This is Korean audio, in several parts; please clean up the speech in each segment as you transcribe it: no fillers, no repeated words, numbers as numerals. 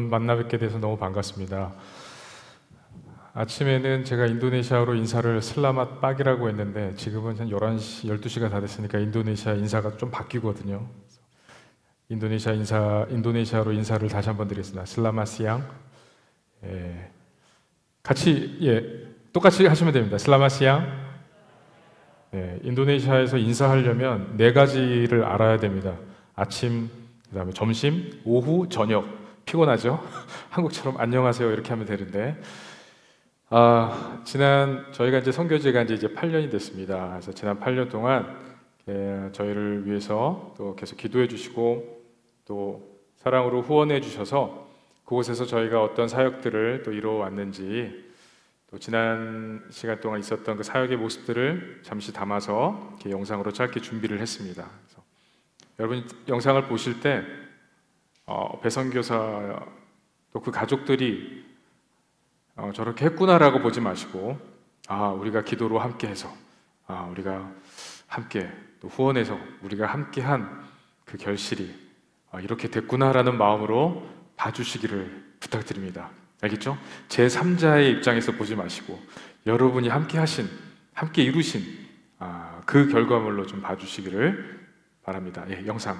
여러분 만나 뵙게 돼서 너무 반갑습니다. 아침에는 제가 인도네시아어로 인사를 슬라맛 빡이라고 했는데 지금은 한 11시, 12시가 다 됐으니까 인도네시아 인사가 좀 바뀌거든요. 인도네시아로 인사를 다시 한번 드리겠습니다. 슬라맛 시앙. 똑같이 하시면 됩니다. 슬라맛 시앙. 인도네시아에서 인사하려면 4가지를 알아야 됩니다. 아침, 그다음에 점심, 오후, 저녁. 피곤하죠? 한국처럼 안녕하세요 이렇게 하면 되는데 저희가 이제 선교지가 이제 8년이 됐습니다. 그래서 지난 8년 동안 저희를 위해서 또 계속 기도해 주시고 또 사랑으로 후원해 주셔서 그곳에서 저희가 어떤 사역들을 또 이루어 왔는지 또 지난 시간 동안 있었던 그 사역의 모습들을 잠시 담아서 이렇게 영상으로 짧게 준비를 했습니다. 그래서 여러분 영상을 보실 때 배선교사 또 그 가족들이 저렇게 했구나라고 보지 마시고 우리가 기도로 함께해서 우리가 함께 또 후원해서 우리가 함께한 그 결실이 이렇게 됐구나라는 마음으로 봐주시기를 부탁드립니다. 알겠죠? 제3자의 입장에서 보지 마시고 여러분이 함께 이루신 그 결과물로 좀 봐주시기를 바랍니다. 영상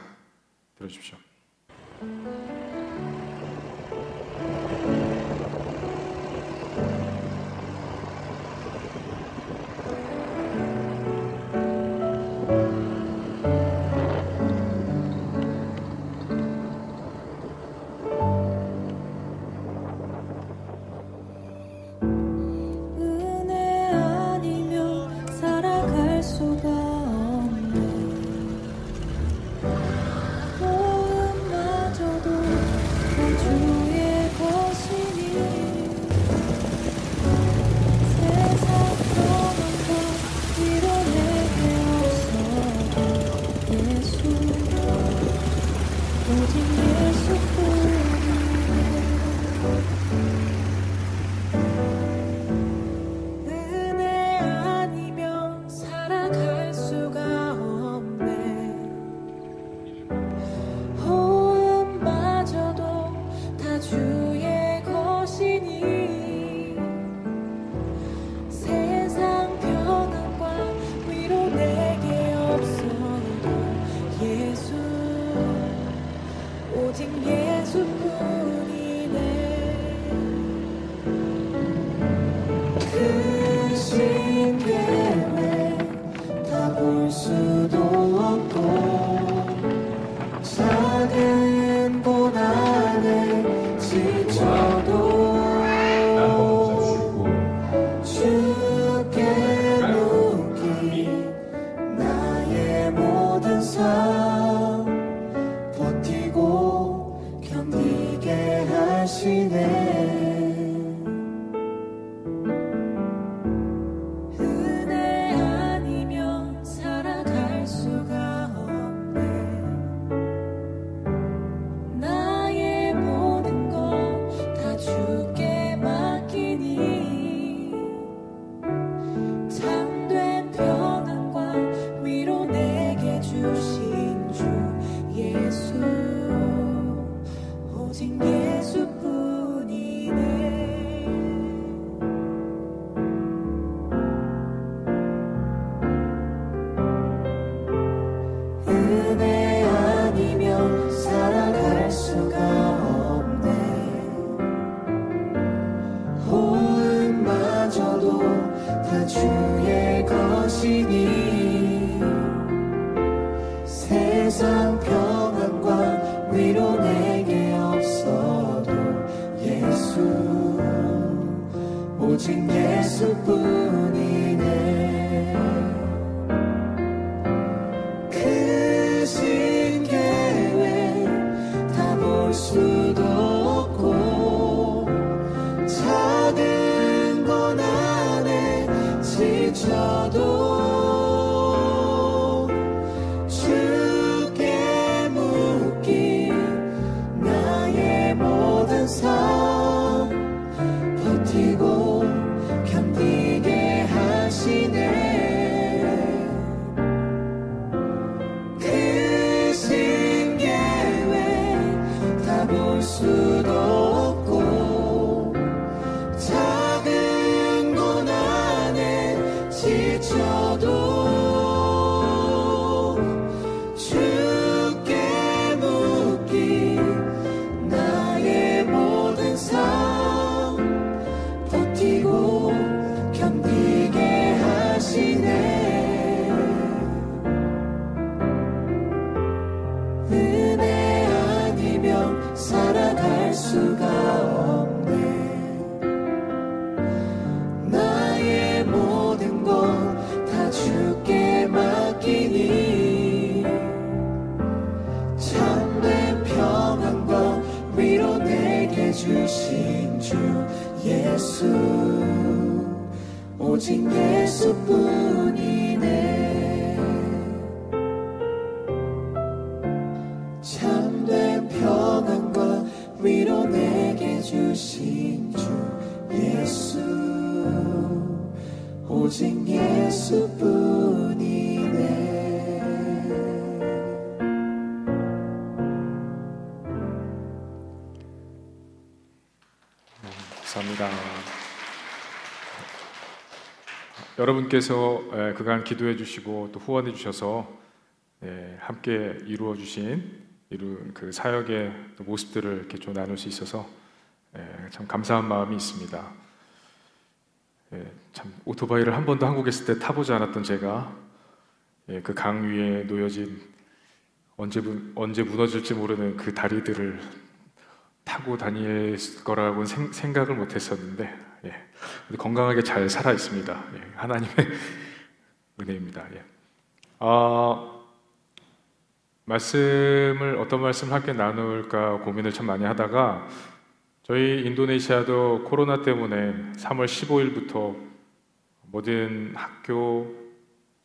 들어주십시오. 수도 저도 주께 묶인 나의 모든 삶 버티고 견디게 하시네. 은혜 아니면 살아갈 수가 없네. 나의 모든 것 다 주께 맡기니 참된 평안과 위로 내게 주신 주 예수, 오직 예수뿐이네. 참된 평안과 위로 내게 주신 주 예수, 오직 예수뿐이네. 감사합니다. 여러분께서 그간 기도해 주시고 또 후원해 주셔서 함께 이루어 주신 그 사역의 모습들을 이렇게 좀 나눌 수 있어서 참 감사한 마음이 있습니다. 참 오토바이를 한 번도 한국에 있을 때 타보지 않았던 제가 그 강 위에 놓여진 언제 무너질지 모르는 그 다리들을 타고 다닐 거라고는 생각을 못했었는데 건강하게 잘 살아 있습니다. 하나님의 은혜입니다. 어떤 말씀을 함께 나눌까 고민을 참 많이 하다가 저희 인도네시아도 코로나 때문에 3월 15일부터 모든 학교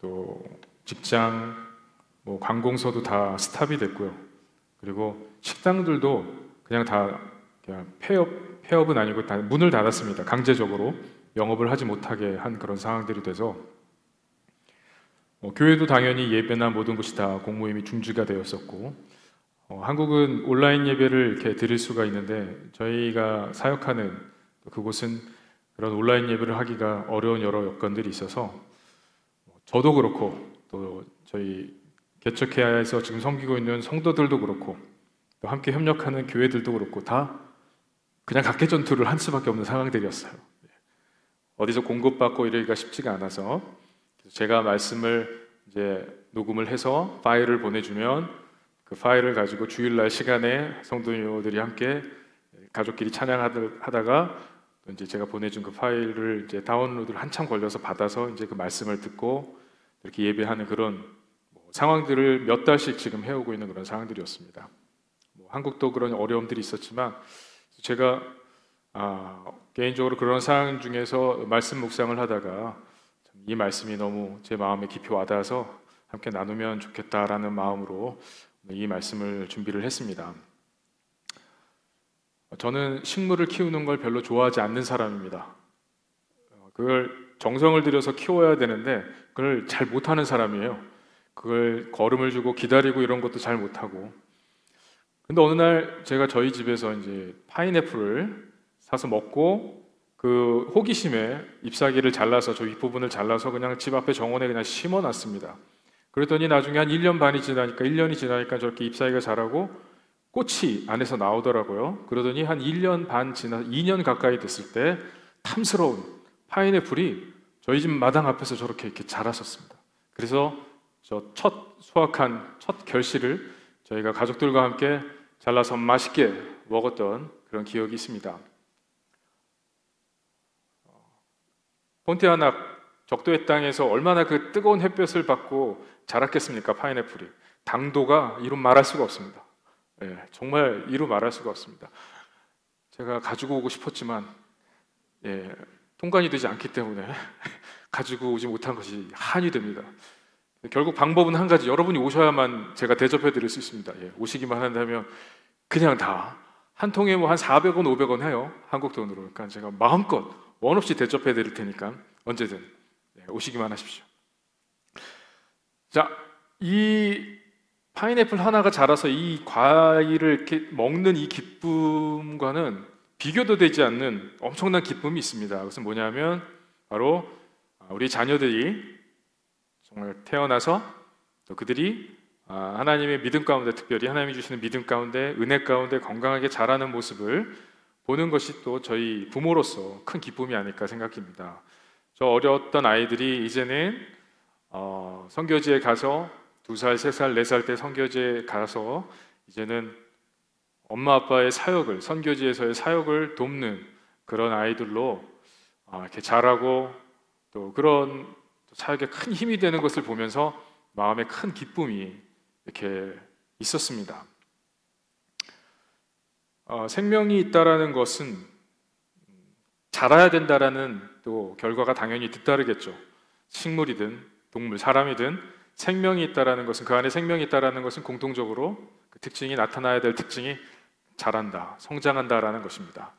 또 직장 관공서도 다 스탑이 됐고요. 그리고 식당들도 그냥 폐업은 아니고 다 문을 닫았습니다. 강제적으로 영업을 하지 못하게 한 그런 상황들이 돼서 교회도 당연히 예배나 모든 것이 다 공무임이 중지가 되었었고 한국은 온라인 예배를 이렇게 드릴 수가 있는데 저희가 사역하는 그곳은 그런 온라인 예배를 하기가 어려운 여러 여건들이 있어서 저도 그렇고 또 저희 개척회에서 지금 섬기고 있는 성도들도 그렇고 또 함께 협력하는 교회들도 그렇고 다 그냥 각계 전투를 한 수밖에 없는 상황들이었어요. 어디서 공급받고 이러기가 쉽지가 않아서 제가 말씀을 이제 녹음을 해서 파일을 보내주면 그 파일을 가지고 주일날 시간에 성도님들이 함께 가족끼리 찬양하다가 이제 제가 보내준 그 파일을 이제 다운로드를 한참 걸려서 받아서 이제 그 말씀을 듣고 이렇게 예배하는 그런 상황들을 몇 달씩 지금 해오고 있는 그런 상황들이었습니다. 한국도 그런 어려움들이 있었지만 제가 개인적으로 그런 상황 중에서 말씀 묵상을 하다가 이 말씀이 너무 제 마음에 깊이 와닿아서 함께 나누면 좋겠다라는 마음으로 이 말씀을 준비를 했습니다. 저는 식물을 키우는 걸 별로 좋아하지 않는 사람입니다. 그걸 정성을 들여서 키워야 되는데 그걸 잘 못하는 사람이에요. 그걸 거름을 주고 기다리고 이런 것도 잘 못하고. 근데 어느 날 제가 저희 집에서 이제 파인애플을 사서 먹고 그 호기심에 잎사귀를 잘라서 저 윗부분을 잘라서 그냥 집 앞에 정원에 그냥 심어놨습니다. 그랬더니 나중에 한 1년이 지나니까 저렇게 잎사귀가 자라고 꽃이 안에서 나오더라고요. 그러더니 한 1년 반 지나 2년 가까이 됐을 때 탐스러운 파인애플이 저희 집 마당 앞에서 저렇게 이렇게 자랐었습니다. 그래서 저 첫 수확한 첫 결실을 저희가 가족들과 함께 잘라서 맛있게 먹었던 그런 기억이 있습니다. 폰티아낙 적도의 땅에서 얼마나 그 뜨거운 햇볕을 받고 자랐겠습니까? 파인애플이 당도가 이루 말할 수가 없습니다. 정말 이루 말할 수가 없습니다. 제가 가지고 오고 싶었지만 통관이 되지 않기 때문에 가지고 오지 못한 것이 한이 됩니다. 결국 방법은 한 가지, 여러분이 오셔야만 제가 대접해 드릴 수 있습니다. 오시기만 한다면 그냥 다 한 통에 한 400원, 500원 해요. 한국 돈으로. 그러니까 제가 마음껏 원 없이 대접해 드릴 테니까 언제든 오시기만 하십시오. 자, 이 파인애플 하나가 자라서 이 과일을 이렇게 먹는 이 기쁨과는 비교도 되지 않는 엄청난 기쁨이 있습니다. 그것은 뭐냐면 바로 우리 자녀들이 정말 태어나서 또 그들이 하나님의 믿음 가운데, 특별히 하나님이 주시는 믿음 가운데, 은혜 가운데 건강하게 자라는 모습을 보는 것이 또 저희 부모로서 큰 기쁨이 아닐까 생각합니다. 저 어렸던 아이들이 이제는 선교지에 가서 2살, 3살, 4살 때 선교지에 가서 이제는 엄마 아빠의 사역을, 선교지에서의 사역을 돕는 그런 아이들로 이렇게 자라고 또 그런 사역에 큰 힘이 되는 것을 보면서 마음에 큰 기쁨이 이렇게 있었습니다. 생명이 있다라는 것은 자라야 된다라는 또 결과가 당연히 뒤따르겠죠. 식물이든 동물, 사람이든 생명이 있다라는 것은, 그 안에 생명이 있다라는 것은 공통적으로 그 특징이, 나타나야 될 특징이 자란다, 성장한다라는 것입니다.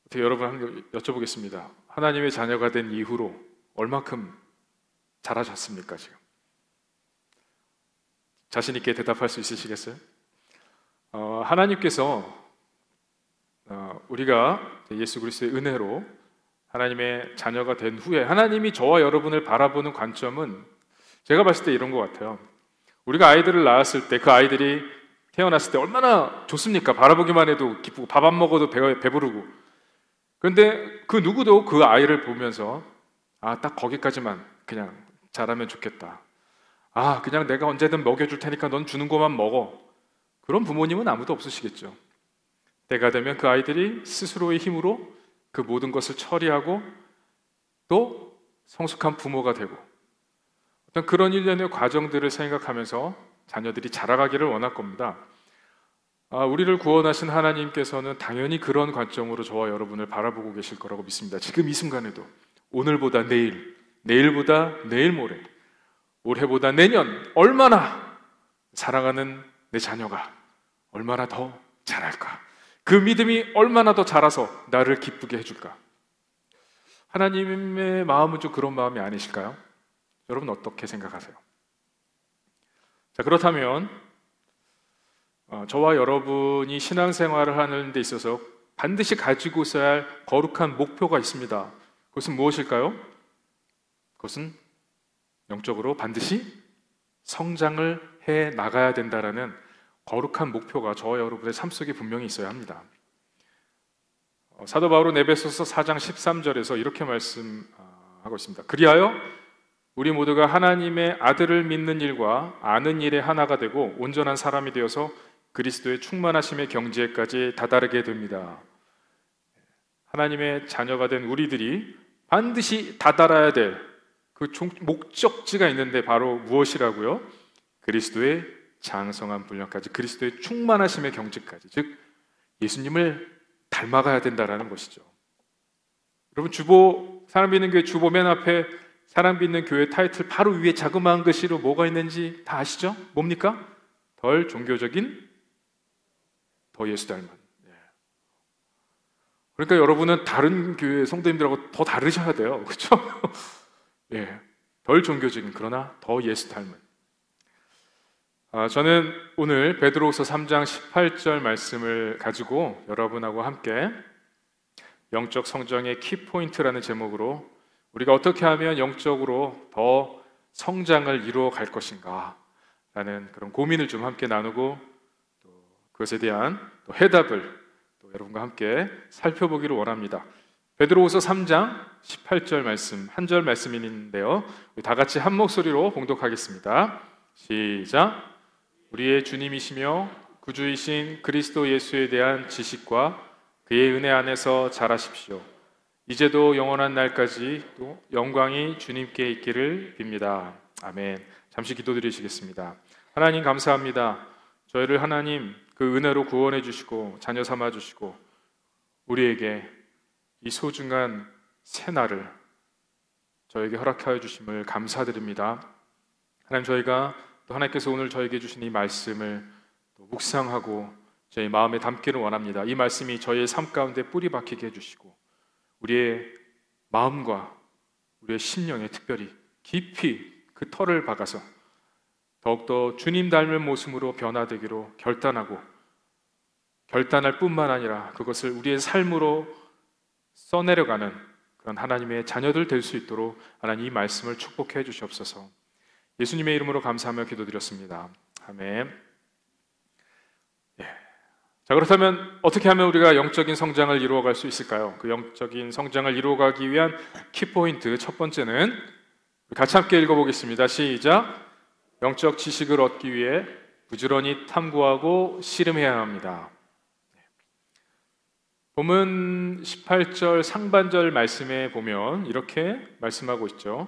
어떻게 여러분 한번 여쭤보겠습니다. 하나님의 자녀가 된 이후로 얼마큼 자라셨습니까? 지금 자신 있게 대답할 수 있으시겠어요? 하나님께서 우리가 예수 그리스도의 은혜로 하나님의 자녀가 된 후에 하나님이 저와 여러분을 바라보는 관점은 제가 봤을 때 이런 것 같아요. 우리가 아이들을 낳았을 때 그 아이들이 태어났을 때 얼마나 좋습니까? 바라보기만 해도 기쁘고 밥 안 먹어도 배부르고. 그런데 그 누구도 그 아이를 보면서 딱 거기까지만 그냥 자라면 좋겠다. 그냥 내가 언제든 먹여줄 테니까 넌 주는 것만 먹어. 그런 부모님은 아무도 없으시겠죠. 때가 되면 그 아이들이 스스로의 힘으로 그 모든 것을 처리하고 또 성숙한 부모가 되고, 어떤 그런 일련의 과정들을 생각하면서 자녀들이 자라가기를 원할 겁니다. 우리를 구원하신 하나님께서는 당연히 그런 관점으로 저와 여러분을 바라보고 계실 거라고 믿습니다. 지금 이 순간에도 오늘보다 내일, 내일보다 내일 모레, 올해보다 내년, 얼마나 사랑하는 내 자녀가 얼마나 더 자랄까, 그 믿음이 얼마나 더 자라서 나를 기쁘게 해줄까. 하나님의 마음은 좀 그런 마음이 아니실까요? 여러분 어떻게 생각하세요? 자, 그렇다면 저와 여러분이 신앙생활을 하는 데 있어서 반드시 가지고 있어야 할 거룩한 목표가 있습니다. 그것은 무엇일까요? 그것은 영적으로 반드시 성장을 해 나가야 된다라는 거룩한 목표가 저와 여러분의 삶 속에 분명히 있어야 합니다. 사도 바울은 에베소서 4장 13절에서 이렇게 말씀하고 있습니다. 그리하여 우리 모두가 하나님의 아들을 믿는 일과 아는 일에 하나가 되고 온전한 사람이 되어서 그리스도의 충만하심의 경지에까지 다다르게 됩니다. 하나님의 자녀가 된 우리들이 반드시 다다라야 될 그 목적지가 있는데 바로 무엇이라고요? 그리스도의 장성한 분량까지, 그리스도의 충만하심의 경지까지, 즉 예수님을 닮아가야 된다라는 것이죠. 여러분, 사람 믿는 교회 주보 맨 앞에 사람 믿는 교회 타이틀 바로 위에 자그마한 글씨로 뭐가 있는지 다 아시죠? 뭡니까? 덜 종교적인, 더 예수 닮은. 그러니까 여러분은 다른 교회 성도님들하고 더 다르셔야 돼요. 그렇죠? 덜 종교적인, 그러나 더 예수 닮은. 저는 오늘 베드로후서 3장 18절 말씀을 가지고 여러분하고 함께 영적 성장의 키포인트라는 제목으로 우리가 어떻게 하면 영적으로 더 성장을 이루어 갈 것인가 라는 그런 고민을 좀 함께 나누고, 또 그것에 대한 또 해답을 또 여러분과 함께 살펴보기를 원합니다. 베드로후서 3장 18절 말씀, 한 절 말씀인데요, 다 같이 한 목소리로 봉독하겠습니다. 시작. 우리의 주님이시며 구주이신 그리스도 예수에 대한 지식과 그의 은혜 안에서 자라십시오. 이제도 영원한 날까지 또 영광이 주님께 있기를 빕니다. 아멘. 잠시 기도드리시겠습니다. 하나님 감사합니다. 저희를 하나님 그 은혜로 구원해 주시고 자녀 삼아 주시고 우리에게 이 소중한 새날을 저에게 허락하여 주심을 감사드립니다. 하나님, 저희가 또 하나님께서 오늘 저에게 주신 이 말씀을 또 묵상하고 저희 마음에 담기를 원합니다. 이 말씀이 저희의 삶 가운데 뿌리 박히게 해주시고 우리의 마음과 우리의 심령에 특별히 깊이 그 털을 박아서 더욱더 주님 닮은 모습으로 변화되기로 결단할 뿐만 아니라 그것을 우리의 삶으로 써내려가는 그런 하나님의 자녀들 될 수 있도록 하나님 이 말씀을 축복해 주시옵소서. 예수님의 이름으로 감사하며 기도드렸습니다. 아멘. 예. 자, 그렇다면 어떻게 하면 우리가 영적인 성장을 이루어갈 수 있을까요? 그 영적인 성장을 이루어가기 위한 키포인트 첫 번째는 같이 함께 읽어보겠습니다. 시작. 영적 지식을 얻기 위해 부지런히 탐구하고 씨름해야 합니다. 본문 18절 상반절 말씀에 보면 이렇게 말씀하고 있죠.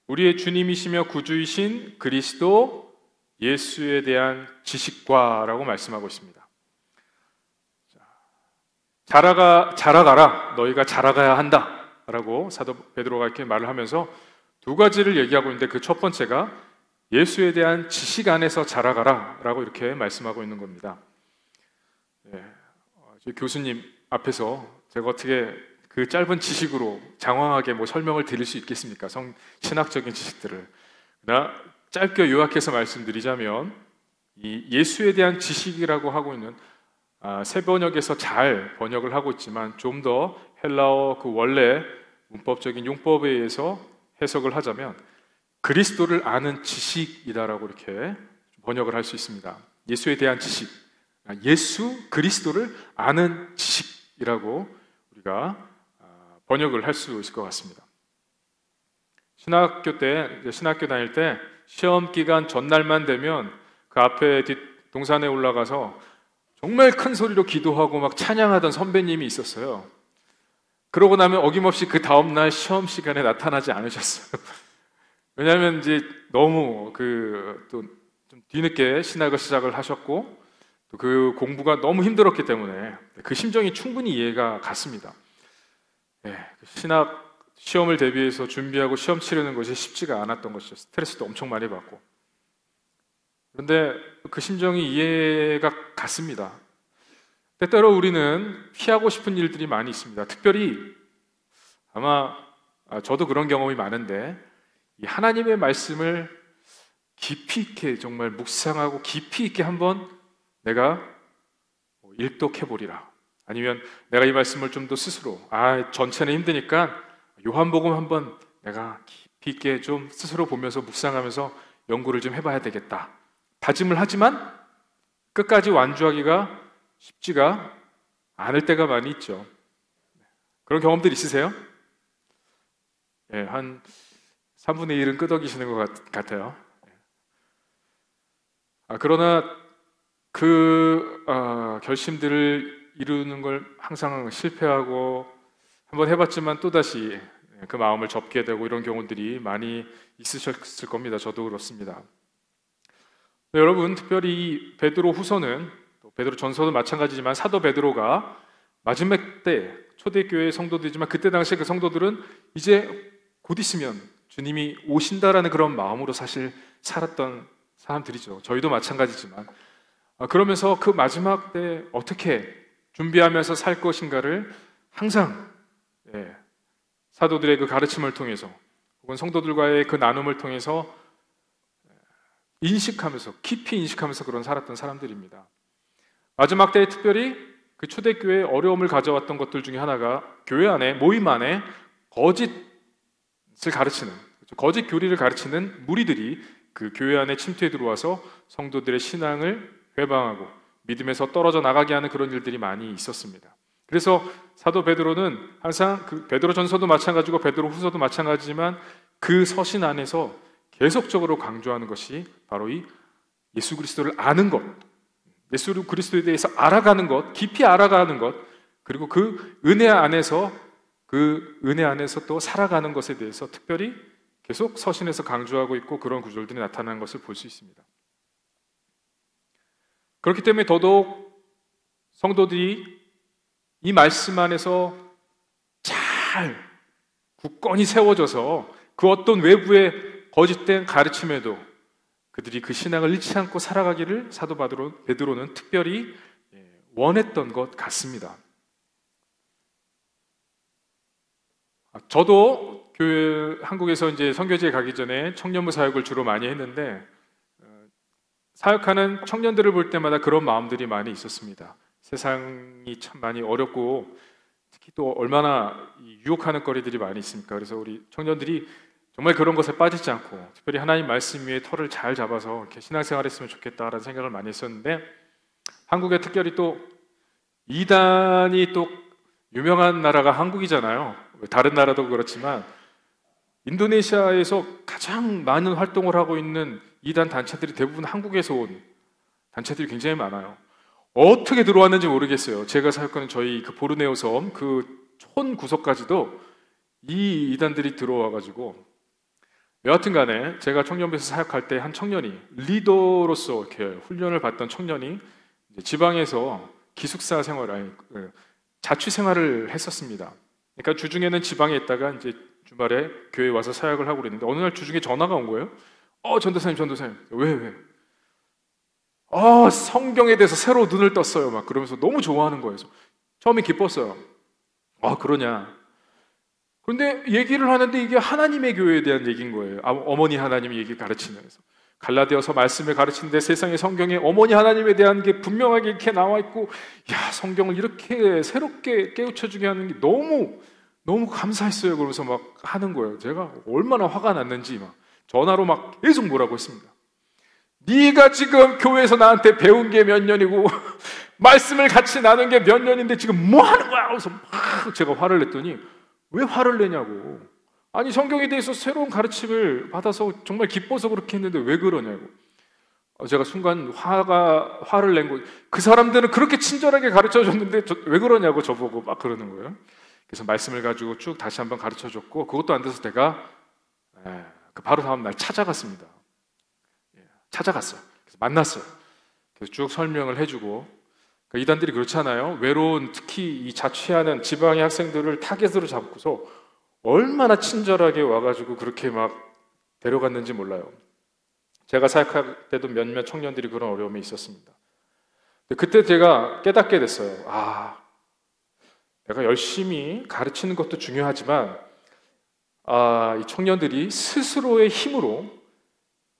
우리의 주님이시며 구주이신 그리스도 예수에 대한 지식과 라고 말씀하고 있습니다. 자라가라, 너희가 자라가야 한다 라고 사도 베드로가 이렇게 말을 하면서 두 가지를 얘기하고 있는데 그 첫 번째가 예수에 대한 지식 안에서 자라가라 라고 이렇게 말씀하고 있는 겁니다. 교수님 앞에서 제가 어떻게 그 짧은 지식으로 장황하게 설명을 드릴 수 있겠습니까? 신학적인 지식들을. 그러나 짧게 요약해서 말씀드리자면 이 예수에 대한 지식이라고 하고 있는 새 번역에서 잘 번역을 하고 있지만 좀 더 헬라어 그 원래 문법적인 용법에 의해서 해석을 하자면 그리스도를 아는 지식이다라고 이렇게 번역을 할 수 있습니다. 예수에 대한 지식, 예수 그리스도를 아는 지식이라고 우리가 번역을 할 수 있을 것 같습니다. 신학교 다닐 때 시험 기간 전날만 되면 그 앞에 동산에 올라가서 정말 큰 소리로 기도하고 막 찬양하던 선배님이 있었어요. 그러고 나면 어김없이 그 다음날 시험 시간에 나타나지 않으셨어요. 왜냐하면 이제 너무 또 좀 뒤늦게 신학을 시작을 하셨고 또 그 공부가 너무 힘들었기 때문에 그 심정이 충분히 이해가 갔습니다. 신학 시험을 대비해서 준비하고 시험 치르는 것이 쉽지가 않았던 것이죠. 스트레스도 엄청 많이 받고. 그런데 그 심정이 이해가 갔습니다. 때때로 우리는 피하고 싶은 일들이 많이 있습니다. 특별히 아마 저도 그런 경험이 많은데 이 하나님의 말씀을 깊이 있게 정말 묵상하고 깊이 있게 한번 내가 일독해보리라. 아니면 내가 이 말씀을 좀 더 스스로 전체는 힘드니까 요한복음 한번 내가 깊이 있게 좀 스스로 보면서 묵상하면서 연구를 좀 해봐야 되겠다. 다짐을 하지만 끝까지 완주하기가 쉽지가 않을 때가 많이 있죠. 그런 경험들 있으세요? 한 3분의 1은 끄덕이시는 것 같아요. 그러나 그 결심들을 이루는 걸 항상 실패하고 한번 해봤지만 또다시 그 마음을 접게 되고 이런 경우들이 많이 있으셨을 겁니다. 저도 그렇습니다. 여러분, 특별히 베드로 후서는 또 베드로 전서도 마찬가지지만 사도 베드로가 마지막 때 초대교회 성도들이지만 그때 당시에 그 성도들은 이제 곧 있으면 주님이 오신다라는 그런 마음으로 사실 살았던 사람들이죠. 저희도 마찬가지지만 그러면서 그 마지막 때 어떻게 준비하면서 살 것인가를 항상 사도들의 그 가르침을 통해서 혹은 성도들과의 그 나눔을 통해서 인식하면서 깊이 인식하면서 그런 살았던 사람들입니다. 마지막 때에 특별히 그 초대교회에 어려움을 가져왔던 것들 중에 하나가 교회 안에 모임 안에 거짓을 가르치는 거짓 교리를 가르치는 무리들이 그 교회 안에 침투해 들어와서 성도들의 신앙을 회방하고 믿음에서 떨어져 나가게 하는 그런 일들이 많이 있었습니다. 그래서 사도 베드로는 항상 그 베드로 전서도 마찬가지고 베드로 후서도 마찬가지지만 그 서신 안에서 계속적으로 강조하는 것이 바로 이 예수 그리스도를 아는 것, 예수 그리스도에 대해서 알아가는 것, 깊이 알아가는 것, 그리고 그 은혜 안에서 또 살아가는 것에 대해서 특별히 계속 서신에서 강조하고 있고 그런 구절들이 나타나는 것을 볼 수 있습니다. 그렇기 때문에 더더욱 성도들이 이 말씀 안에서 잘 굳건히 세워져서 그 어떤 외부의 거짓된 가르침에도 그들이 그 신앙을 잃지 않고 살아가기를 사도 베드로는 특별히 원했던 것 같습니다. 저도 한국에서 이제 선교지에 가기 전에 청년부 사역을 주로 많이 했는데 사역하는 청년들을 볼 때마다 그런 마음들이 많이 있었습니다. 세상이 참 많이 어렵고 특히 또 얼마나 유혹하는 거리들이 많이 있습니까? 그래서 우리 청년들이 정말 그런 것에 빠지지 않고 특별히 하나님 말씀 위에 털을 잘 잡아서 이렇게 신앙생활했으면 좋겠다라는 생각을 많이 했었는데, 한국에 특별히 또 이단이 또 유명한 나라가 한국이잖아요. 다른 나라도 그렇지만 인도네시아에서 가장 많은 활동을 하고 있는 이단 단체들이 대부분 한국에서 온 단체들이 굉장히 많아요. 어떻게 들어왔는지 모르겠어요. 제가 사역하는 저희 그 보르네오 섬 그 촌 구석까지도 이 이단들이 들어와가지고, 여하튼 간에 제가 청년부에서 사역할 때 한 청년이, 리더로서 이렇게 훈련을 받던 청년이 이제 지방에서 기숙사 생활, 자취 생활을 했었습니다. 그러니까 주중에는 지방에 있다가 이제 주말에 교회에 와서 사역을 하고 그랬는데, 어느 날 주중에 전화가 온 거예요. 전도사님. 왜? 성경에 대해서 새로 눈을 떴어요. 막 그러면서 너무 좋아하는 거예요. 처음에 기뻤어요. 그러냐. 그런데 얘기를 하는데 이게 하나님의 교회에 대한 얘기인 거예요. 어머니 하나님 얘기 가르치면서 갈라디아서 말씀을 가르치는데 세상의 성경에 어머니 하나님에 대한 게 분명하게 이렇게 나와 있고, 성경을 이렇게 새롭게 깨우쳐주게 하는 게 너무 감사했어요. 그러면서 막 하는 거예요. 제가 얼마나 화가 났는지 막 전화로 막 계속 뭐라고 했습니다. 네가 지금 교회에서 나한테 배운 게 몇 년이고 말씀을 같이 나눈 게 몇 년인데 지금 뭐 하는 거야? 그래서 막 제가 화를 냈더니, 왜 화를 내냐고. 아니, 성경에 대해서 새로운 가르침을 받아서 정말 기뻐서 그렇게 했는데 왜 그러냐고. 제가 순간 화를 낸 거예요. 그 사람들은 그렇게 친절하게 가르쳐줬는데 왜 그러냐고 저보고 막 그러는 거예요. 그래서 말씀을 가지고 쭉 다시 한번 가르쳐줬고, 그것도 안 돼서 제가 바로 다음 날 찾아갔습니다. 찾아갔어요. 그래서 만났어요. 그래서 쭉 설명을 해주고, 이단들이 그렇잖아요. 외로운, 특히 이 자취하는 지방의 학생들을 타겟으로 잡고서 얼마나 친절하게 와가지고 그렇게 막 데려갔는지 몰라요. 제가 사역할 때도 몇몇 청년들이 그런 어려움이 있었습니다. 그때 제가 깨닫게 됐어요. 내가 열심히 가르치는 것도 중요하지만 이 청년들이 스스로의 힘으로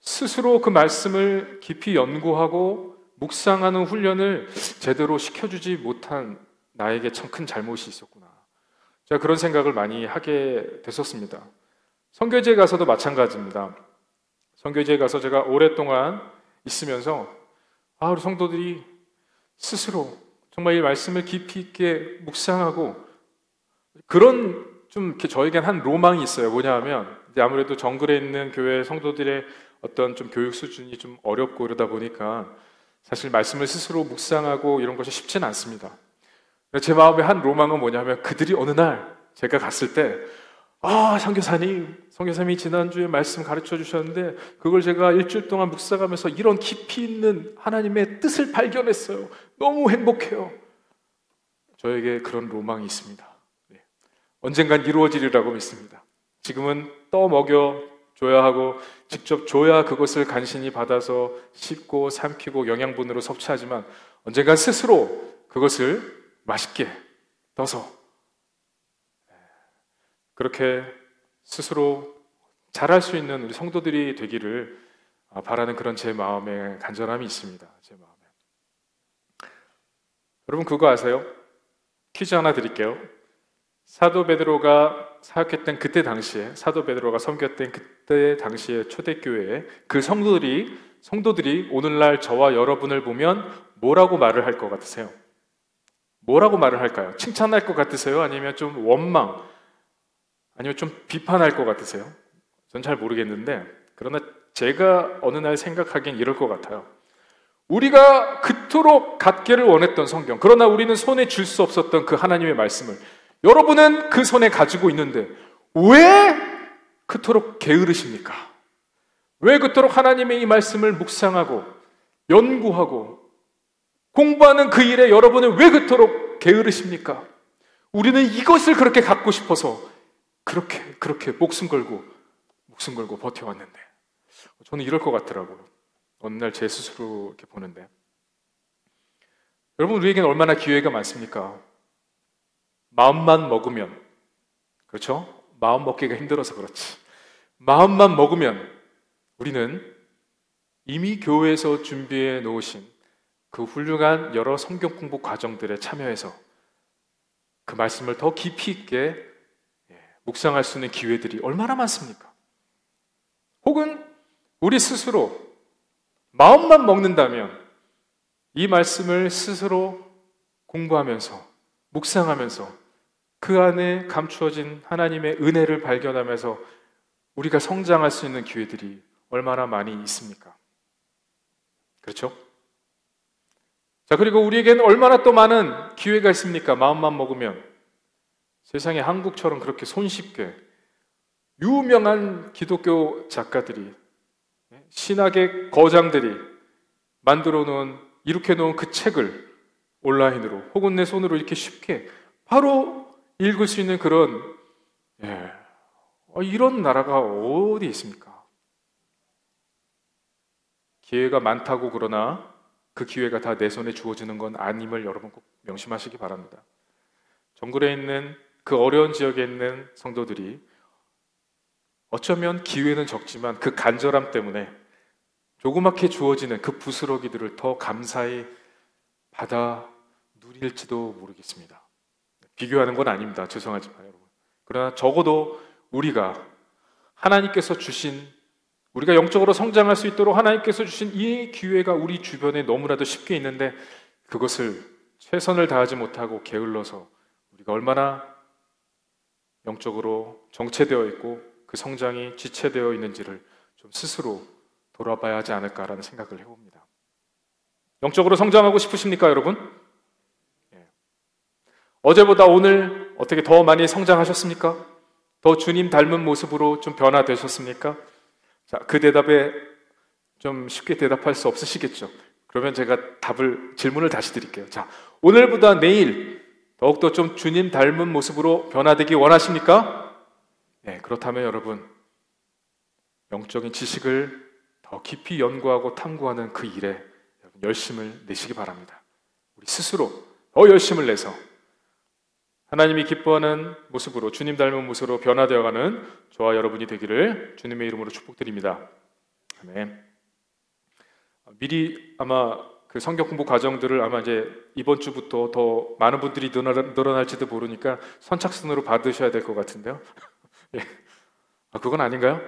스스로 그 말씀을 깊이 연구하고 묵상하는 훈련을 제대로 시켜주지 못한 나에게 참 큰 잘못이 있었구나. 제가 그런 생각을 많이 하게 됐었습니다. 선교지에 가서도 마찬가지입니다. 선교지에 가서 제가 오랫동안 있으면서 우리 성도들이 스스로 정말 이 말씀을 깊이 있게 묵상하고, 그런 좀 이렇게 저에겐 한 로망이 있어요. 뭐냐 하면 이제 아무래도 정글에 있는 교회 성도들의 어떤 좀 교육 수준이 좀 어렵고 이러다 보니까 사실 말씀을 스스로 묵상하고 이런 것이 쉽지는 않습니다. 제 마음의 한 로망은 뭐냐면, 그들이 어느 날 제가 갔을 때 선교사님이 지난주에 말씀 가르쳐 주셨는데 그걸 제가 일주일 동안 묵상하면서 이런 깊이 있는 하나님의 뜻을 발견했어요. 너무 행복해요. 저에게 그런 로망이 있습니다. 언젠간 이루어지리라고 믿습니다. 지금은 떠먹여 줘야 하고 직접 줘야 그것을 간신히 받아서 씹고 삼키고 영양분으로 섭취하지만, 언젠간 스스로 그것을 맛있게 떠서 그렇게 스스로 잘할 수 있는 우리 성도들이 되기를 바라는 그런 제 마음의 간절함이 있습니다. 제 마음에. 여러분 그거 아세요? 퀴즈 하나 드릴게요. 사도 베드로가 사역했던 그때 당시에, 사도 베드로가 섬겼던 그때 당시에 초대교회에 그 성도들이 오늘날 저와 여러분을 보면 뭐라고 말을 할 것 같으세요? 뭐라고 말을 할까요? 칭찬할 것 같으세요? 아니면 좀 원망, 아니면 좀 비판할 것 같으세요? 전 잘 모르겠는데, 그러나 제가 어느 날 생각하기엔 이럴 것 같아요. 우리가 그토록 갖기를 원했던 성경, 그러나 우리는 손에 쥘 수 없었던 그 하나님의 말씀을 여러분은 그 손에 가지고 있는데 왜 그토록 게으르십니까? 왜 그토록 하나님의 이 말씀을 묵상하고 연구하고 공부하는 그 일에 여러분은 왜 그토록 게으르십니까? 우리는 이것을 그렇게 갖고 싶어서 그렇게 목숨 걸고 버텨왔는데, 저는 이럴 것 같더라고요. 어느 날 제 스스로 이렇게 보는데, 여러분 우리에게는 얼마나 기회가 많습니까? 마음만 먹으면, 그렇죠? 마음 먹기가 힘들어서 그렇지. 마음만 먹으면 우리는 이미 교회에서 준비해 놓으신 그 훌륭한 여러 성경 공부 과정들에 참여해서 그 말씀을 더 깊이 있게 묵상할 수 있는 기회들이 얼마나 많습니까? 혹은 우리 스스로 마음만 먹는다면 이 말씀을 스스로 공부하면서 묵상하면서 그 안에 감추어진 하나님의 은혜를 발견하면서 우리가 성장할 수 있는 기회들이 얼마나 많이 있습니까? 그렇죠? 자, 그리고 우리에게는 얼마나 또 많은 기회가 있습니까? 마음만 먹으면. 세상에 한국처럼 그렇게 손쉽게 유명한 기독교 작가들이, 신학의 거장들이 만들어 놓은, 이렇게 놓은 그 책을 온라인으로 혹은 내 손으로 이렇게 쉽게 바로 읽을 수 있는 그런, 이런 나라가 어디 있습니까? 기회가 많다고 그러나 그 기회가 다 내 손에 주어지는 건 아님을 여러분 꼭 명심하시기 바랍니다. 정글에 있는 그 어려운 지역에 있는 성도들이 어쩌면 기회는 적지만 그 간절함 때문에 조그맣게 주어지는 그 부스러기들을 더 감사히 받아 누릴지도 모르겠습니다. 비교하는 건 아닙니다. 죄송하지만 여러분. 그러나 적어도 우리가 하나님께서 주신, 우리가 영적으로 성장할 수 있도록 하나님께서 주신 이 기회가 우리 주변에 너무나도 쉽게 있는데 그것을 최선을 다하지 못하고 게을러서 우리가 얼마나 영적으로 정체되어 있고 그 성장이 지체되어 있는지를 좀 스스로 돌아봐야 하지 않을까라는 생각을 해봅니다. 영적으로 성장하고 싶으십니까, 여러분? 어제보다 오늘 어떻게 더 많이 성장하셨습니까? 더 주님 닮은 모습으로 좀 변화되셨습니까? 자, 그 대답에 좀 쉽게 대답할 수 없으시겠죠? 그러면 제가 질문을 다시 드릴게요. 자, 오늘보다 내일 더욱더 좀 주님 닮은 모습으로 변화되기 원하십니까? 네, 그렇다면 여러분, 영적인 지식을 더 깊이 연구하고 탐구하는 그 일에 열심을 내시기 바랍니다. 우리 스스로 더 열심을 내서 하나님이 기뻐하는 모습으로, 주님 닮은 모습으로 변화되어가는 저와 여러분이 되기를 주님의 이름으로 축복드립니다. 아멘. 미리 아마 그 성경 공부 과정들을 아마 이제 이번 주부터 더 많은 분들이 늘어날지도 모르니까 선착순으로 받으셔야 될 것 같은데요. 예. 그건 아닌가요?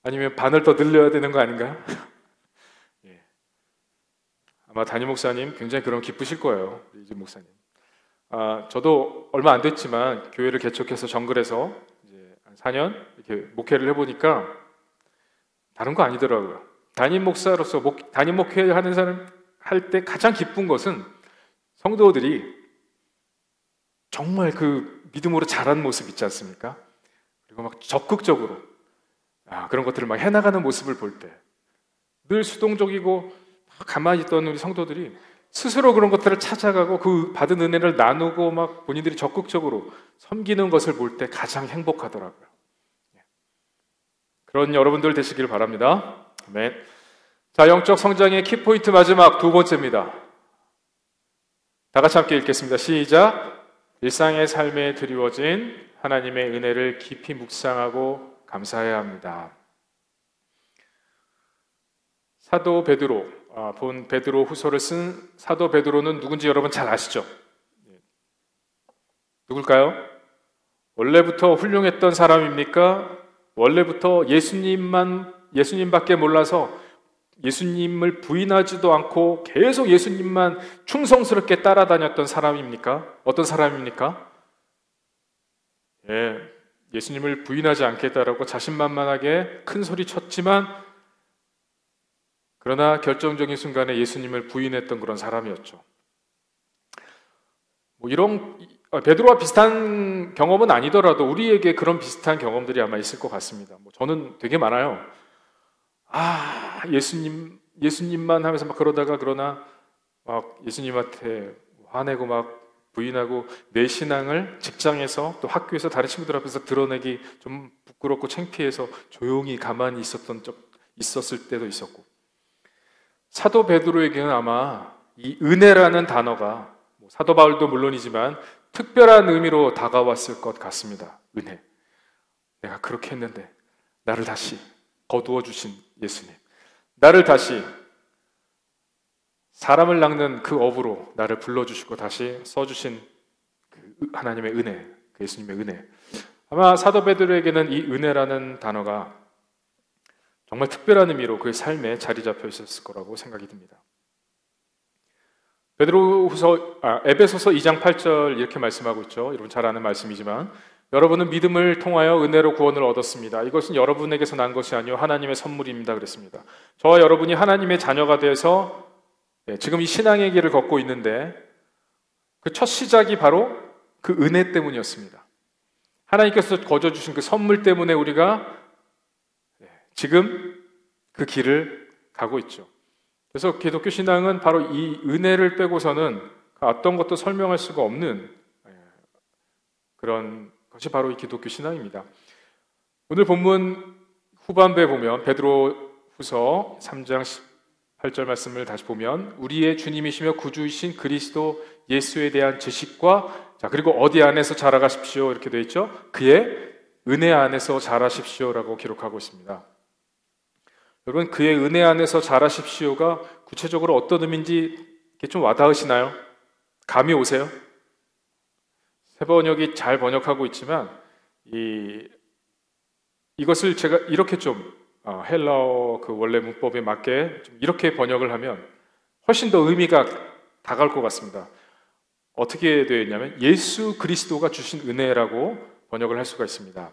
아니면 반을 더 늘려야 되는 거 아닌가요? 예. 아마 담임 목사님 굉장히 그럼 기쁘실 거예요. 이준 목사님. 저도 얼마 안 됐지만 교회를 개척해서 정글에서 이제 한 4년 이렇게 목회를 해보니까 다른 거 아니더라고요. 담임 목사로서 담임 목회를 하는 사람 할 때 가장 기쁜 것은 성도들이 정말 그 믿음으로 자란 모습 있지 않습니까? 그리고 막 적극적으로 그런 것들을 막 해나가는 모습을 볼 때 늘 수동적이고 가만히 있던 우리 성도들이 스스로 그런 것들을 찾아가고 그 받은 은혜를 나누고 막 본인들이 적극적으로 섬기는 것을 볼 때 가장 행복하더라고요. 그런 여러분들 되시길 바랍니다. 아멘. 자, 영적 성장의 키포인트 마지막 두 번째입니다. 다 같이 함께 읽겠습니다. 시작. 일상의 삶에 드리워진 하나님의 은혜를 깊이 묵상하고 감사해야 합니다. 사도 베드로, 본 베드로 후서를 쓴 사도 베드로는 누군지 여러분 잘 아시죠? 누굴까요? 원래부터 훌륭했던 사람입니까? 원래부터 예수님밖에 몰라서 예수님을 부인하지도 않고 계속 예수님만 충성스럽게 따라다녔던 사람입니까? 어떤 사람입니까? 예수님을 부인하지 않겠다라고 자신만만하게 큰 소리 쳤지만 그러나 결정적인 순간에 예수님을 부인했던 그런 사람이었죠. 이런 베드로와 비슷한 경험은 아니더라도 우리에게 그런 비슷한 경험들이 아마 있을 것 같습니다. 저는 되게 많아요. 예수님만 하면서 막 그러나 막 예수님한테 화내고 막 부인하고 내 신앙을 직장에서 또 학교에서 다른 친구들 앞에서 드러내기 좀 부끄럽고 창피해서 조용히 가만히 있었을 때도 있었고, 사도 베드로에게는 아마 이 은혜라는 단어가 사도 바울도 물론이지만 특별한 의미로 다가왔을 것 같습니다. 은혜. 내가 그렇게 했는데 나를 다시 거두어 주신 예수님, 나를 다시 사람을 낚는 그 업으로 나를 불러주시고 다시 써주신 그 하나님의 은혜, 그 예수님의 은혜. 아마 사도 베드로에게는 이 은혜라는 단어가 정말 특별한 의미로 그의 삶에 자리 잡혀 있었을 거라고 생각이 듭니다. 에베소서 2장 8절 이렇게 말씀하고 있죠. 여러분 잘 아는 말씀이지만, 여러분은 믿음을 통하여 은혜로 구원을 얻었습니다. 이것은 여러분에게서 난 것이 아니요 하나님의 선물입니다. 그랬습니다. 저와 여러분이 하나님의 자녀가 돼서 지금 이 신앙의 길을 걷고 있는데 그 첫 시작이 바로 그 은혜 때문이었습니다. 하나님께서 거저 주신 그 선물 때문에 우리가 지금 그 길을 가고 있죠. 그래서 기독교 신앙은 바로 이 은혜를 빼고서는 어떤 것도 설명할 수가 없는 그런 것이 바로 이 기독교 신앙입니다. 오늘 본문 후반부에 보면 베드로후서 3장 18절 말씀을 다시 보면 우리의 주님이시며 구주이신 그리스도 예수에 대한 지식과 그리고 어디 안에서 자라가십시오 이렇게 되어 있죠. 그의 은혜 안에서 자라십시오라고 기록하고 있습니다. 여러분, 그의 은혜 안에서 자라십시오가 구체적으로 어떤 의미인지 좀 와닿으시나요? 감이 오세요? 새 번역이 잘 번역하고 있지만 이것을 제가 이렇게 좀 헬라어 그 원래 문법에 맞게 좀 이렇게 번역을 하면 훨씬 더 의미가 다가올 것 같습니다. 어떻게 되어 있냐면 예수 그리스도가 주신 은혜라고 번역을 할 수가 있습니다.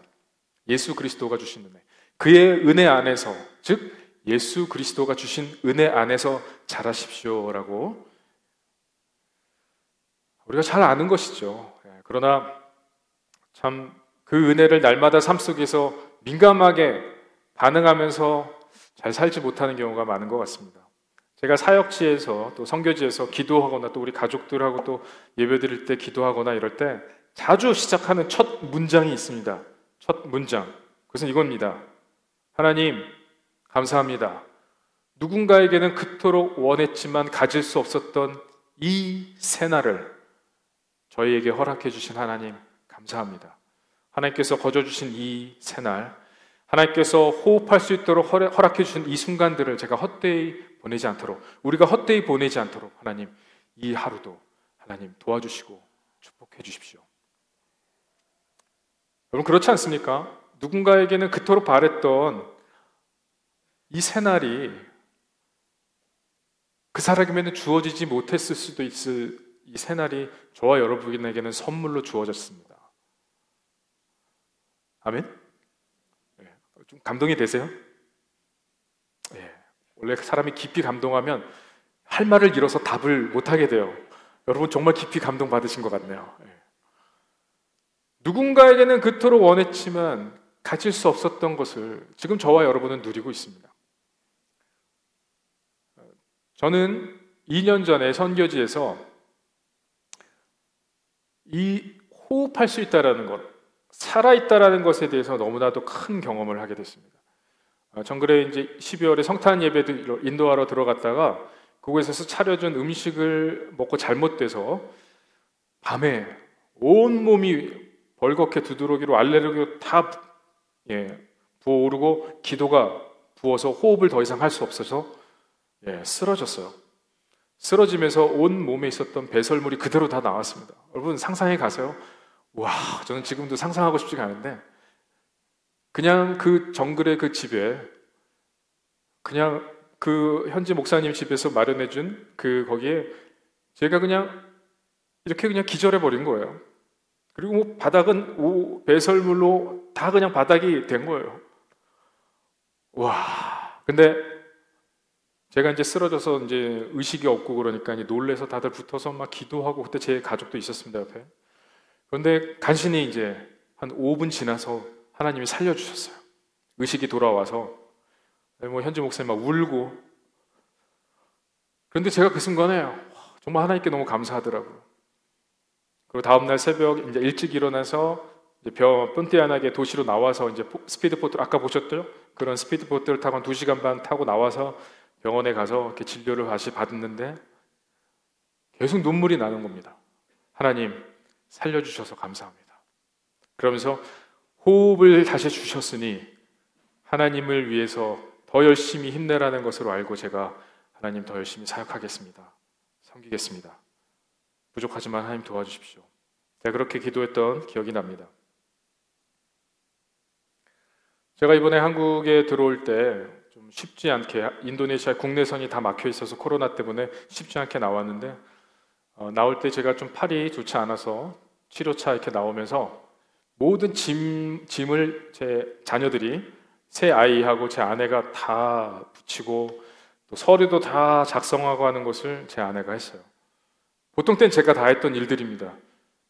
예수 그리스도가 주신 은혜, 그의 은혜 안에서, 즉 예수 그리스도가 주신 은혜 안에서 자라십시오라고, 우리가 잘 아는 것이죠. 그러나 참 그 은혜를 날마다 삶 속에서 민감하게 반응하면서 잘 살지 못하는 경우가 많은 것 같습니다. 제가 사역지에서 또 선교지에서 기도하거나 또 우리 가족들하고 또 예배드릴 때 기도하거나 이럴 때 자주 시작하는 첫 문장이 있습니다. 첫 문장, 그것은 이겁니다. 하나님 감사합니다. 누군가에게는 그토록 원했지만 가질 수 없었던 이 새날을 저희에게 허락해 주신 하나님 감사합니다. 하나님께서 거저 주신 이 새날, 하나님께서 호흡할 수 있도록 허락해 주신 이 순간들을 제가 헛되이 보내지 않도록, 우리가 헛되이 보내지 않도록 하나님 이 하루도 하나님 도와주시고 축복해 주십시오. 여러분 그렇지 않습니까? 누군가에게는 그토록 바랬던 이 새날이 그 사람에게는 주어지지 못했을 수도 있을 이 새날이 저와 여러분에게는 선물로 주어졌습니다. 아멘? 좀 감동이 되세요? 원래 사람이 깊이 감동하면 할 말을 잃어서 답을 못하게 돼요. 여러분 정말 깊이 감동 받으신 것 같네요. 누군가에게는 그토록 원했지만 가질 수 없었던 것을 지금 저와 여러분은 누리고 있습니다. 저는 2년 전에 선교지에서 이 호흡할 수 있다는 것, 살아있다라는 것에 대해서 너무나도 큰 경험을 하게 됐습니다. 정글에 이제 12월에 성탄 예배를 인도하러 들어갔다가 그곳에서 차려준 음식을 먹고 잘못돼서 밤에 온몸이 벌겋게 두드러기로 알레르기로 다 부어오르고 기도가 부어서 호흡을 더 이상 할 수 없어서 쓰러졌어요. 쓰러지면서 온 몸에 있었던 배설물이 그대로 다 나왔습니다. 여러분 상상해 가세요. 와, 저는 지금도 상상하고 싶지가 않은데 그냥 그 정글의 그 집에 그냥 그 현지 목사님 집에서 마련해준 그 거기에 제가 그냥 이렇게 그냥 기절해 버린 거예요. 그리고 뭐 바닥은 배설물로 다 그냥 바닥이 된 거예요. 와, 근데 제가 이제 쓰러져서 이제 의식이 없고 그러니까 이제 놀래서 다들 붙어서 막 기도하고 그때 제 가족도 있었습니다 옆에. 그런데 간신히 이제 한 5분 지나서 하나님이 살려주셨어요. 의식이 돌아와서 뭐 현지 목사님 막 울고. 그런데 제가 그 순간에 정말 하나님께 너무 감사하더라고요. 그리고 다음날 새벽 이제 일찍 일어나서 이제 뻔띠안하게 도시로 나와서 이제 스피드보트 아까 보셨죠? 그런 스피드보트를 타고 한 2시간 반 타고 나와서 병원에 가서 이렇게 진료를 다시 받았는데 계속 눈물이 나는 겁니다. 하나님 살려주셔서 감사합니다. 그러면서 호흡을 다시 주셨으니 하나님을 위해서 더 열심히 힘내라는 것으로 알고 제가 하나님 더 열심히 사역하겠습니다. 섬기겠습니다. 부족하지만 하나님 도와주십시오. 제가 그렇게 기도했던 기억이 납니다. 제가 이번에 한국에 들어올 때 좀 쉽지 않게 인도네시아 국내선이 다 막혀 있어서 코로나 때문에 쉽지 않게 나왔는데 나올 때 제가 좀 팔이 좋지 않아서 치료차 이렇게 나오면서 모든 짐을 제 자녀들이 새 아이하고 제 아내가 다 붙이고 또 서류도 다 작성하고 하는 것을 제 아내가 했어요. 보통 땐 제가 다 했던 일들입니다.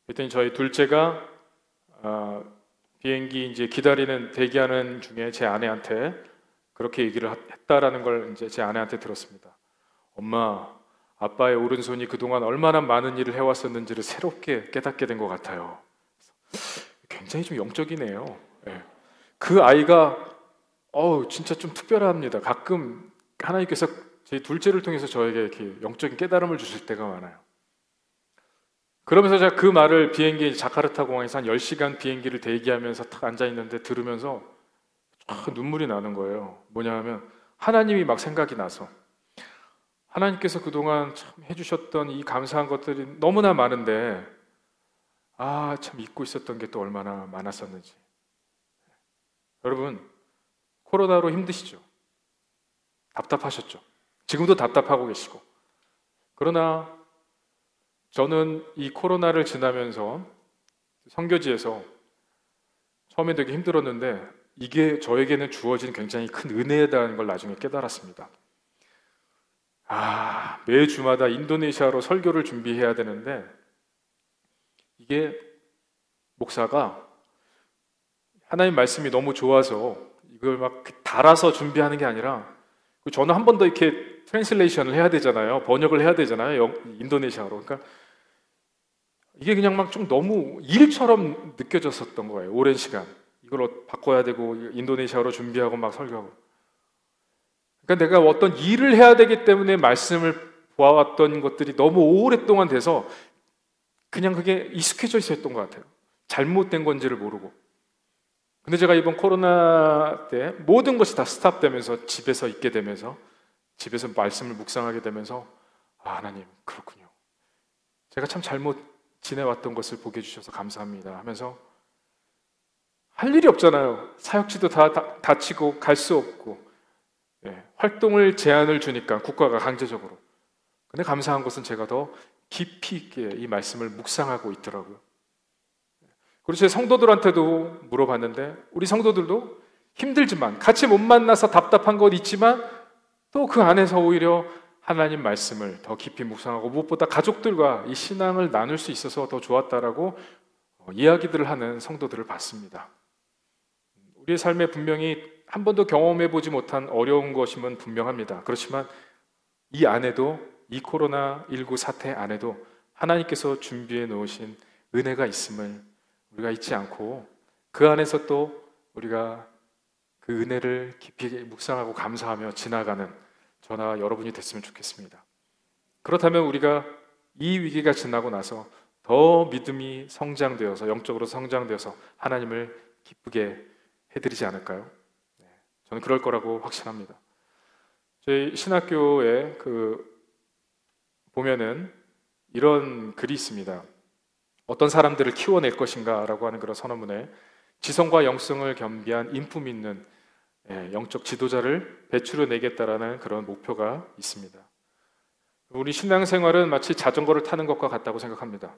그랬더니 저희 둘째가 비행기 이제 기다리는 대기하는 중에 제 아내한테 그렇게 얘기를 했다라는 걸 이제 제 아내한테 들었습니다. 엄마, 아빠의 오른손이 그동안 얼마나 많은 일을 해왔었는지를 새롭게 깨닫게 된 것 같아요. 굉장히 좀 영적이네요. 예. 그 아이가 진짜 좀 특별합니다. 가끔 하나님께서 제 둘째를 통해서 저에게 이렇게 영적인 깨달음을 주실 때가 많아요. 그러면서 제가 그 말을 비행기 자카르타 공항에서 한 10시간 비행기를 대기하면서 탁 앉아있는데 들으면서 눈물이 나는 거예요. 뭐냐 하면 하나님이 막 생각이 나서 하나님께서 그동안 참 해주셨던 이 감사한 것들이 너무나 많은데 참 잊고 있었던 게 또 얼마나 많았었는지. 여러분, 코로나로 힘드시죠? 답답하셨죠? 지금도 답답하고 계시고. 그러나 저는 이 코로나를 지나면서 선교지에서 처음에 되게 힘들었는데 이게 저에게는 주어진 굉장히 큰 은혜다는 걸 나중에 깨달았습니다. 매 주마다 인도네시아로 설교를 준비해야 되는데 이게 목사가 하나님 말씀이 너무 좋아서 이걸 막 달아서 준비하는 게 아니라 저는 한 번 더 이렇게 트랜슬레이션을 해야 되잖아요. 번역을 해야 되잖아요. 인도네시아로. 그러니까 이게 그냥 막 좀 너무 일처럼 느껴졌었던 거예요. 오랜 시간. 이걸 바꿔야 되고 인도네시아로 준비하고 막 설교하고. 그러니까 내가 어떤 일을 해야 되기 때문에 말씀을 보아왔던 것들이 너무 오랫동안 돼서 그냥 그게 익숙해져 있었던 것 같아요. 잘못된 건지를 모르고. 근데 제가 이번 코로나 때 모든 것이 다 스탑되면서 집에서 있게 되면서 집에서 말씀을 묵상하게 되면서 하나님 그렇군요. 제가 참 잘못 지내왔던 것을 보게 해주셔서 감사합니다 하면서 할 일이 없잖아요. 사역지도 다 닫히고 갈 수 없고 활동을 제한을 주니까 국가가 강제적으로. 근데 감사한 것은 제가 더 깊이 있게 이 말씀을 묵상하고 있더라고요. 그리고 제 성도들한테도 물어봤는데 우리 성도들도 힘들지만 같이 못 만나서 답답한 것 있지만 또 그 안에서 오히려 하나님 말씀을 더 깊이 묵상하고 무엇보다 가족들과 이 신앙을 나눌 수 있어서 더 좋았다라고 이야기들을 하는 성도들을 봤습니다. 우리의 삶에 분명히 한 번도 경험해 보지 못한 어려운 것임은 분명합니다. 그렇지만 이 안에도 이 코로나19 사태 안에도 하나님께서 준비해 놓으신 은혜가 있음을 우리가 잊지 않고 그 안에서 또 우리가 그 은혜를 깊이 묵상하고 감사하며 지나가는 저나 여러분이 됐으면 좋겠습니다. 그렇다면 우리가 이 위기가 지나고 나서 더 믿음이 성장되어서 영적으로 성장되어서 하나님을 기쁘게 해드리지 않을까요? 저는 그럴 거라고 확신합니다. 저희 신학교에 보면은 이런 글이 있습니다. 어떤 사람들을 키워낼 것인가라고 하는 그런 선언문에 지성과 영성을 겸비한 인품 있는 영적 지도자를 배출해내겠다라는 그런 목표가 있습니다. 우리 신앙생활은 마치 자전거를 타는 것과 같다고 생각합니다.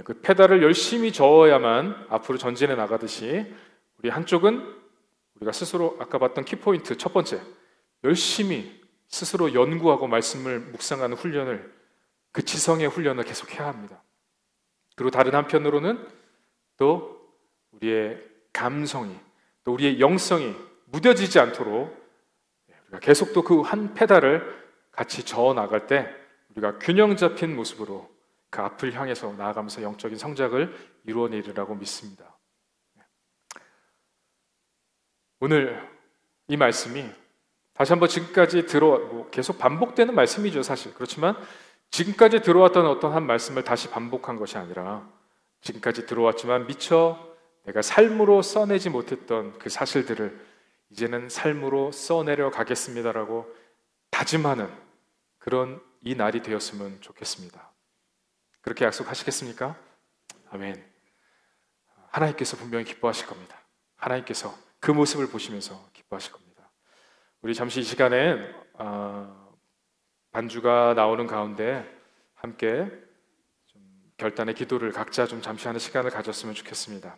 그 페달을 열심히 저어야만 앞으로 전진해 나가듯이 우리 한쪽은 우리가 스스로 아까 봤던 키포인트 첫 번째 열심히 스스로 연구하고 말씀을 묵상하는 훈련을 그 지성의 훈련을 계속해야 합니다. 그리고 다른 한편으로는 또 우리의 감성이 또 우리의 영성이 무뎌지지 않도록 우리가 계속 또 그 한 페달을 같이 저어 나갈 때 우리가 균형 잡힌 모습으로 그 앞을 향해서 나아가면서 영적인 성장을 이루어내리라고 믿습니다. 오늘 이 말씀이 다시 한번 지금까지 계속 반복되는 말씀이죠, 사실. 그렇지만 지금까지 들어왔던 어떤 한 말씀을 다시 반복한 것이 아니라 지금까지 들어왔지만 미처 내가 삶으로 써내지 못했던 그 사실들을 이제는 삶으로 써내려 가겠습니다라고 다짐하는 그런 이 날이 되었으면 좋겠습니다. 그렇게 약속하시겠습니까? 아멘. 하나님께서 분명히 기뻐하실 겁니다. 하나님께서 그 모습을 보시면서 기뻐하실 겁니다. 우리 잠시 이 시간에 반주가 나오는 가운데 함께 좀 결단의 기도를 각자 좀 잠시 하는 시간을 가졌으면 좋겠습니다.